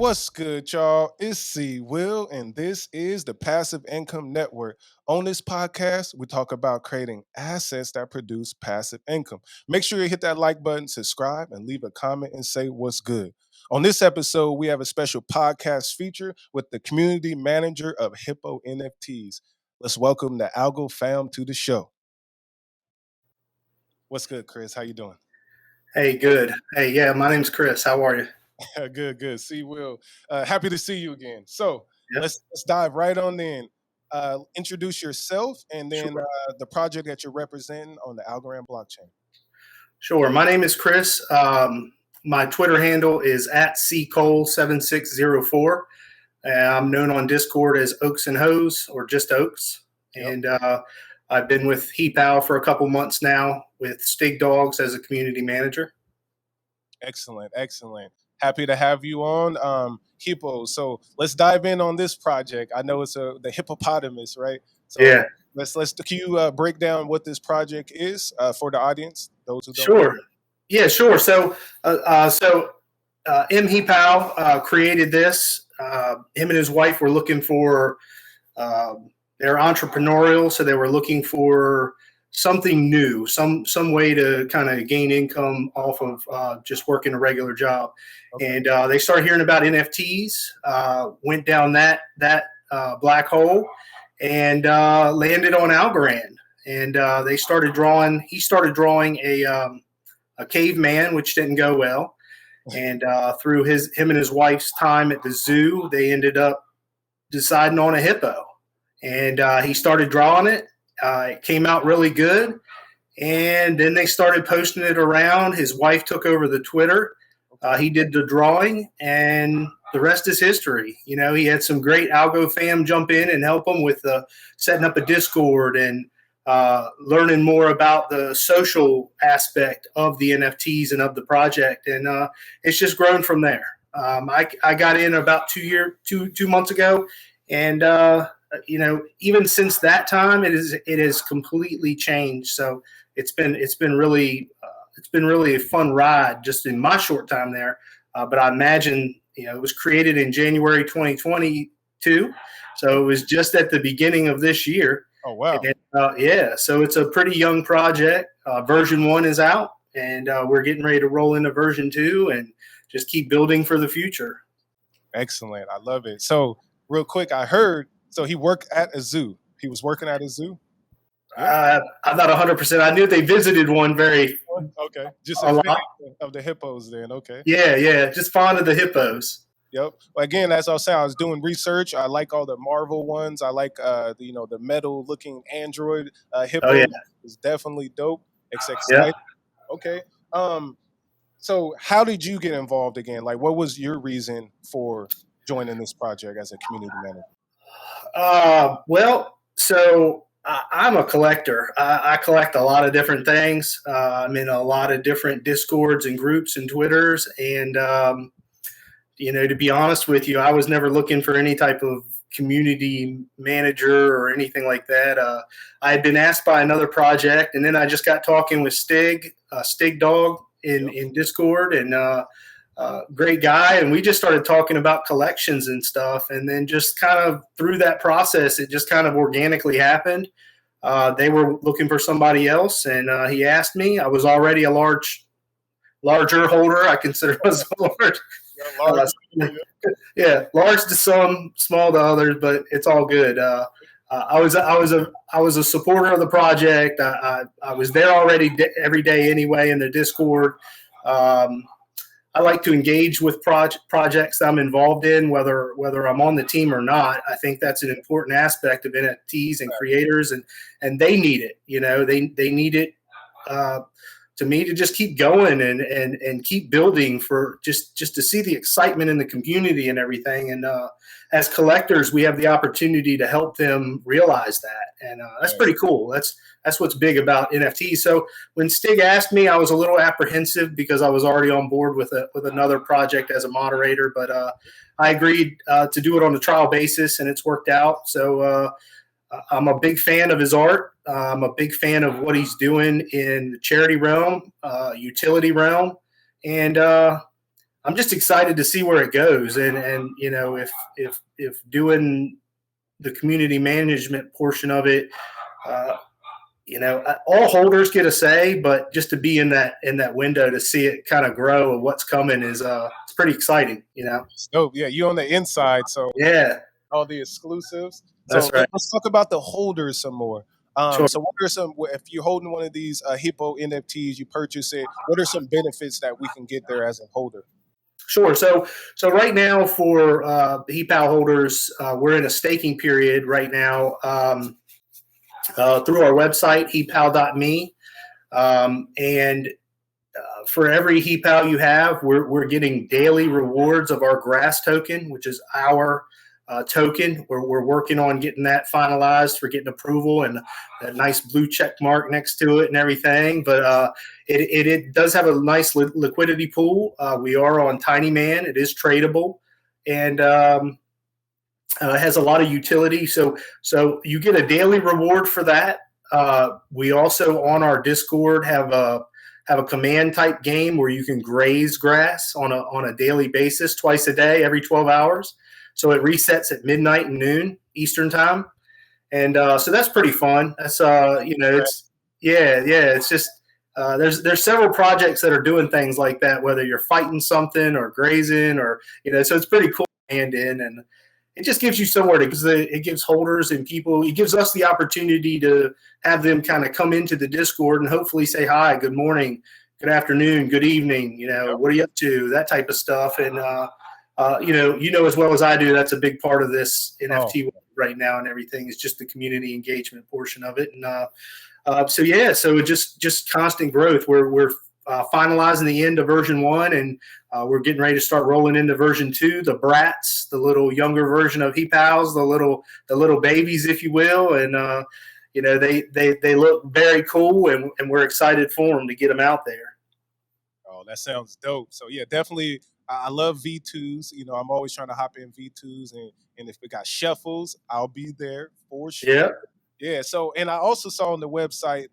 What's good, y'all? It's C Will, and this is the Passive Income Network. On this podcast, we talk about creating assets that produce passive income. Make sure you hit that like button, subscribe, and leave a comment and say what's good. On this episode, we have a special podcast feature with the community manager of Heepow NFTs. Let's welcome the Algo fam to the show. What's good, Chris? How you doing? Hey, good. Hey, yeah, my name's Chris. How are you? Good. See, Will. Happy to see you again. So Yep. let's dive right on in. Introduce yourself and then Sure. the project that you're representing on the Algorand blockchain. Sure. My name is Chris. My Twitter handle is at ccole7604. I'm known on Discord as Oaks and Hose or just Oaks. Yep. And I've been with Heepow for a couple months now with Stig Dogs as a community manager. Excellent. Happy to have you on, Heepow. So let's dive in on this project. I know it's the hippopotamus, right? So Yeah. Can you break down what this project is for the audience? Those who don't Sure. know? Yeah, sure. So M. Heepow created this. Him and his wife were looking for, they're entrepreneurial, so they were looking for something new, some way to kind of gain income off of just working a regular job. Okay. And they started hearing about NFTs, went down that black hole, and landed on Algorand. And he started drawing a caveman, which didn't go well. And through him and his wife's time at the zoo, they ended up deciding on a hippo. And he started drawing it. It came out really good. And then they started posting it around. His wife took over the Twitter. He did the drawing, and the rest is history. You know, he had some great Algo fam jump in and help him with setting up a Discord and learning more about the social aspect of the NFTs and of the project. And it's just grown from there. I got in about 2 months ago, and even since that time, it has completely changed. So it's been really a fun ride just in my short time there. But I imagine, it was created in January 2022. So it was just at the beginning of this year. Oh, wow. And, so it's a pretty young project. Version 1 is out, and we're getting ready to roll into version 2 and just keep building for the future. Excellent. I love it. So real quick, I heard, so he worked at a zoo. He was working at a zoo? I'm not 100%. I knew they visited one very. Okay. Just a fan of the hippos then. Okay. Yeah. Just fond of the hippos. Yep. Well, again, as I was saying, I was doing research. I like all the Marvel ones. I like the metal looking android hippo. Oh, yeah. It's definitely dope. It's Yeah. exciting. Okay. So how did you get involved again? Like, what was your reason for joining this project as a community manager? So I'm a collector. I collect a lot of different things. I'm in a lot of different Discords and groups and Twitters. And, to be honest with you, I was never looking for any type of community manager or anything like that. I had been asked by another project, and then I just got talking with Stig Dog in Discord, and great guy. And we just started talking about collections and stuff. And then just kind of through that process, it just kind of organically happened. They were looking for somebody else, and he asked me. I was already a larger holder. I consider myself large. Large to some, small to others, but it's all good. I was a supporter of the project. I was there already every day anyway in the Discord. I like to engage with projects I'm involved in, whether I'm on the team or not. I think that's an important aspect of NFTs and creators, and they need it. They need it to me to just keep going and keep building for just to see the excitement in the community and everything. And as collectors, we have the opportunity to help them realize that, and that's pretty cool. That's what's big about NFTs. So when Stig asked me, I was a little apprehensive because I was already on board with another project as a moderator, but I agreed to do it on a trial basis, and it's worked out. So I'm a big fan of his art. I'm a big fan of what he's doing in the charity realm, utility realm, and I'm just excited to see where it goes. And you know, if doing the community management portion of it, uh, you know, all holders get a say, but just to be in that window to see it kind of grow and what's coming is it's pretty exciting, you know. Oh yeah, you on the inside, so Yeah, all the exclusives. So that's right. let's talk about the holders some more. Sure. So what are some, if you're holding one of these Hippo NFTs, you purchase it, what are some benefits that we can get there as a holder? Sure. So right now for the Heepow holders, we're in a staking period right now through our website, heepow.me. And for every Heepow you have, we're getting daily rewards of our grass token, which is our token. We're working on getting that finalized for getting approval and that nice blue check mark next to it and everything. But it does have a nice liquidity pool. We are on Tiny Man. It is tradable, and it has a lot of utility. So you get a daily reward for that. We also on our Discord have a command type game where you can graze grass on a daily basis, twice a day, every 12 hours. So it resets at midnight and noon Eastern time, and so that's pretty fun. That's you know, it's it's just there's several projects that are doing things like that, whether you're fighting something or grazing or you know, so it's pretty cool hand in, and it just gives you somewhere to because it gives holders and people, it gives us the opportunity to have them kind of come into the Discord and hopefully say hi, good morning, good afternoon, good evening, you know, what are you up to, that type of stuff. And you know as well as I do, that's a big part of this NFT right now, and everything is just the community engagement portion of it. And so it just constant growth. We're finalizing the end of version 1, and we're getting ready to start rolling into version 2. The brats, the little younger version of Heepows, the little babies, if you will, and you know, they look very cool, and we're excited for them to get them out there. Oh, that sounds dope. So yeah, definitely. I love V2s. You know, I'm always trying to hop in V2s, and if we got shuffles, I'll be there for sure. Yeah, Yeah. So, and I also saw on the website,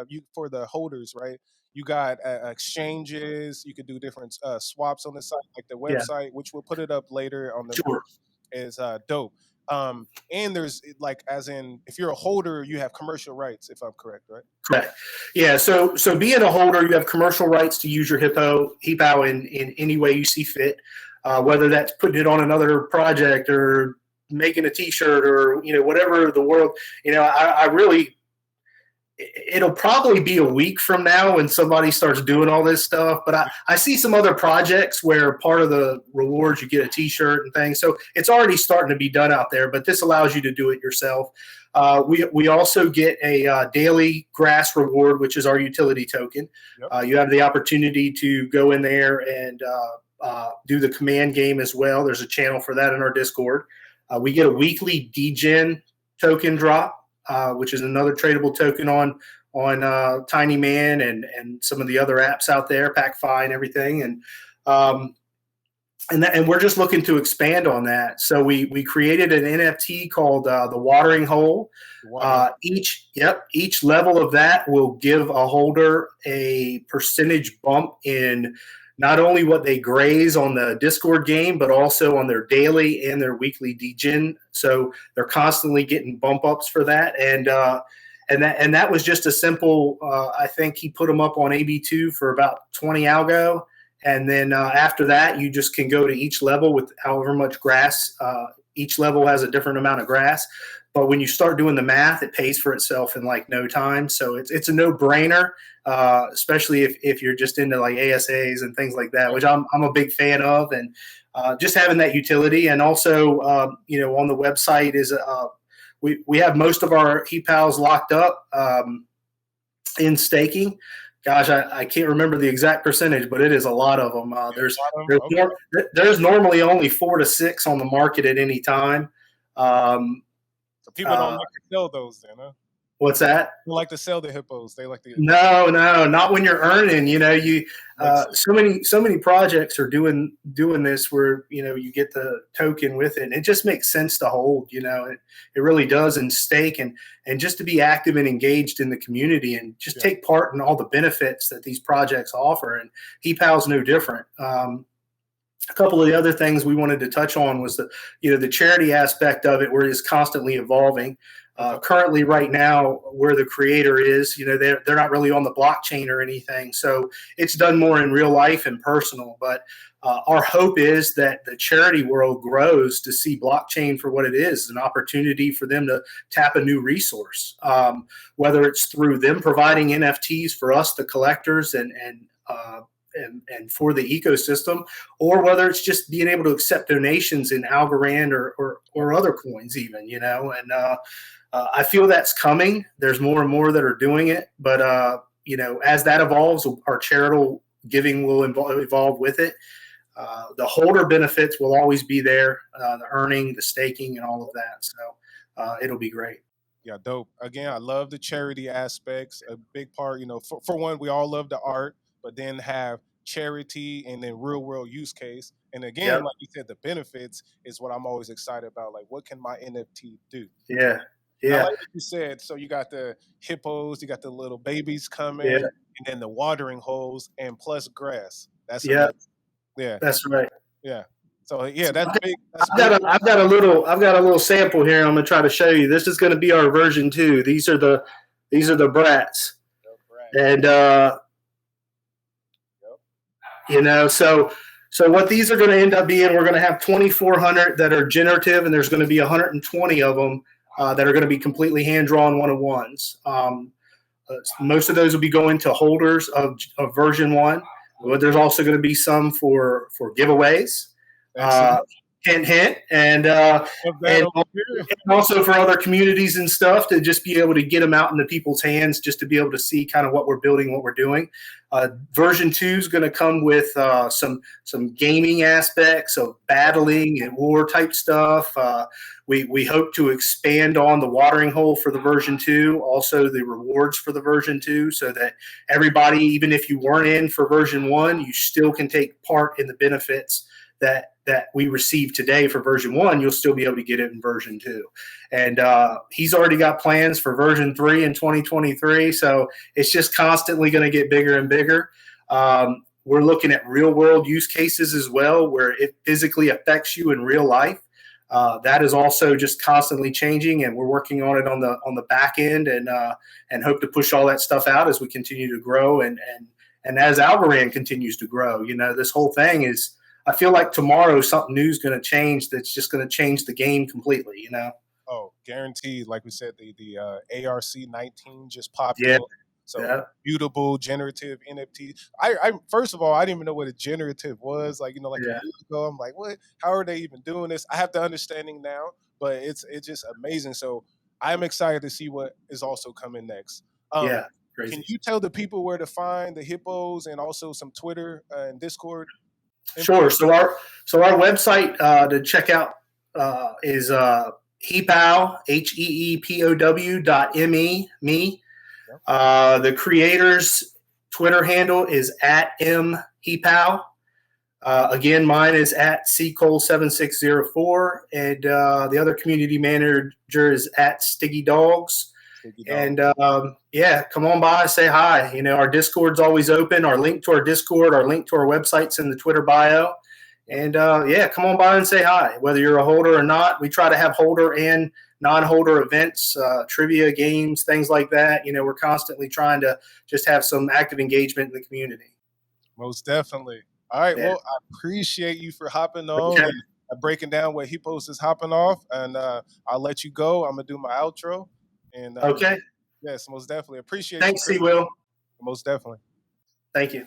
you for the holders, right? You got exchanges. You can do different swaps on the site, like the yeah, website, which we'll put it up later on the sure. is dope. And there's like, as in, if you're a holder, you have commercial rights, if I'm correct, right? Correct. Yeah. So being a holder, you have commercial rights to use your Heepow in any way you see fit, whether that's putting it on another project or making a T-shirt or you know whatever the world. You know, I really it'll probably be a week from now when somebody starts doing all this stuff. But I see some other projects where part of the rewards you get a T-shirt and things. So it's already starting to be done out there. But this allows you to do it yourself. We also get a daily grass reward, which is our utility token. Yep. You have the opportunity to go in there and do the command game as well. There's a channel for that in our Discord. We get a weekly DGen token drop. Which is another tradable token on Tiny Man and some of the other apps out there, PackFi and everything, and we're just looking to expand on that. So we created an NFT called the Watering Hole. Each level of that will give a holder a percentage bump in not only what they graze on the Discord game, but also on their daily and their weekly DGen. So they're constantly getting bump ups for that. And that was just a simple, I think he put them up on AB2 for about 20 algo. And then after that, you just can go to each level with however much grass. Each level has a different amount of grass. But when you start doing the math, it pays for itself in like no time. So it's a no-brainer, especially if you're just into like ASAs and things like that, which I'm a big fan of. And just having that utility. And also, you know, on the website is we have most of our Heepows locked up in staking. Gosh, I can't remember the exact percentage, but it is a lot of them. There's normally only 4 to 6 on the market at any time. So people don't like to sell those, then, huh? What's that? They like to sell the hippos. They like to. No, not when you're earning. You know, so many projects are doing this where you know you get the token with it. And it just makes sense to hold. You know, it really does, and stake and just to be active and engaged in the community and just take part in all the benefits that these projects offer. And Heepow's no different. a couple of the other things we wanted to touch on was the charity aspect of it, where it's constantly evolving. Currently, right now, where the creator is, they're not really on the blockchain or anything, so it's done more in real life and personal. But our hope is that the charity world grows to see blockchain for what it is, an opportunity for them to tap a new resource, whether it's through them providing NFTs for us, the collectors, and for the ecosystem, or whether it's just being able to accept donations in Algorand or other coins even, and I feel that's coming. There's more and more that are doing it, but as that evolves, our charitable giving will evolve with it. The holder benefits will always be there, the earning, the staking, and all of that. So it'll be great. Yeah, dope. Again, I love the charity aspects. A big part, for one, we all love the art, but then have charity and then real world use case. And again, Yep. like you said, the benefits is what I'm always excited about. Like, what can my NFT do? Yeah. And I Yeah. like what you said. So you got the hippos, you got the little babies coming, Yeah. and then the watering holes, and plus grass. That's Yeah. amazing. Yeah, That's right. yeah. So yeah, that's big. That's I've got a little sample here. I'm gonna try to show you. This is gonna be our version 2. These are the brats, and so what these are going to end up being, we're going to have 2,400 that are generative, and there's going to be 120 of them that are going to be completely hand drawn one-of-ones. Most of those will be going to holders of version 1. But there's also going to be some for giveaways. Hint, hint, and also for other communities and stuff, to just be able to get them out into people's hands, just to be able to see kind of what we're building, what we're doing. Version 2 is going to come with some gaming aspects of battling and war type stuff. We hope to expand on the watering hole for the version 2, also the rewards for the version 2, so that everybody, even if you weren't in for version 1, you still can take part in the benefits that we receive today for version 1. You'll still be able to get it in version 2. And he's already got plans for version 3 in 2023. So it's just constantly going to get bigger and bigger. We're looking at real world use cases as well, where it physically affects you in real life. That is also just constantly changing, and we're working on it on the back end, and hope to push all that stuff out as we continue to grow, and as Algorand continues to grow. This whole thing is, I feel like tomorrow something new is going to change that's just going to change the game completely, Oh, guaranteed. Like we said, the ARC-19 just popped Yeah. up. So mutable generative NFT. I first of all, I didn't even know what a generative was. Like, a year ago, I'm like, what? How are they even doing this? I have the understanding now, but it's just amazing. So I'm excited to see what is also coming next. Crazy. Can you tell the people where to find the hippos, and also some Twitter and Discord? Sure. So our website to check out is Heepow, HEEPOW.me. The creator's Twitter handle is @mheepow. Again, mine is @ccole7604, and the other community manager is @StiggyDogs. And come on by, say hi. Our Discord's always open. Our link to our Discord, our link to our website's in the Twitter bio. And come on by and say hi, whether you're a holder or not. We try to have holder and non-holder events, trivia games, things like that. We're constantly trying to just have some active engagement in the community. Most definitely. All right. Well, I appreciate you for hopping on and breaking down what Hippos is hopping off. And I'll let you go. I'm going to do my outro. And okay. Yes, most definitely. Appreciate Thanks, you. Will. Most definitely. Thank you.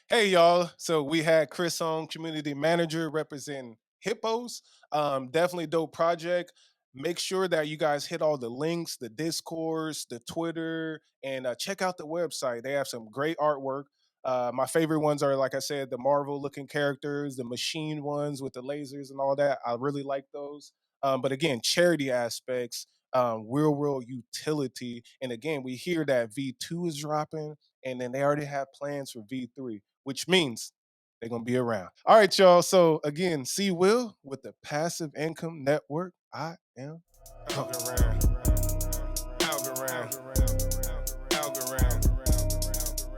Hey, y'all. So we had Chris on, community manager representing Hippos. Definitely dope project. Make sure that you guys hit all the links, the Discords, the Twitter, and check out the website. They have some great artwork. My favorite ones are, like I said, the Marvel-looking characters, the machine ones with the lasers and all that. I really like those. But again, charity aspects, real world utility. And again, we hear that V2 is dropping, and then they already have plans for V3, which means they're going to be around. All right, y'all. So again, see Will with the Passive Income Network. I am Algorand. Algorand. Algorand.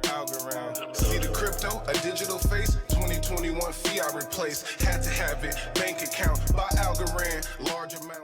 Algorand. See the crib. crypto, a digital face. 2021 fiat replaced. Had to have it. Bank account by Algorand. Large amounts.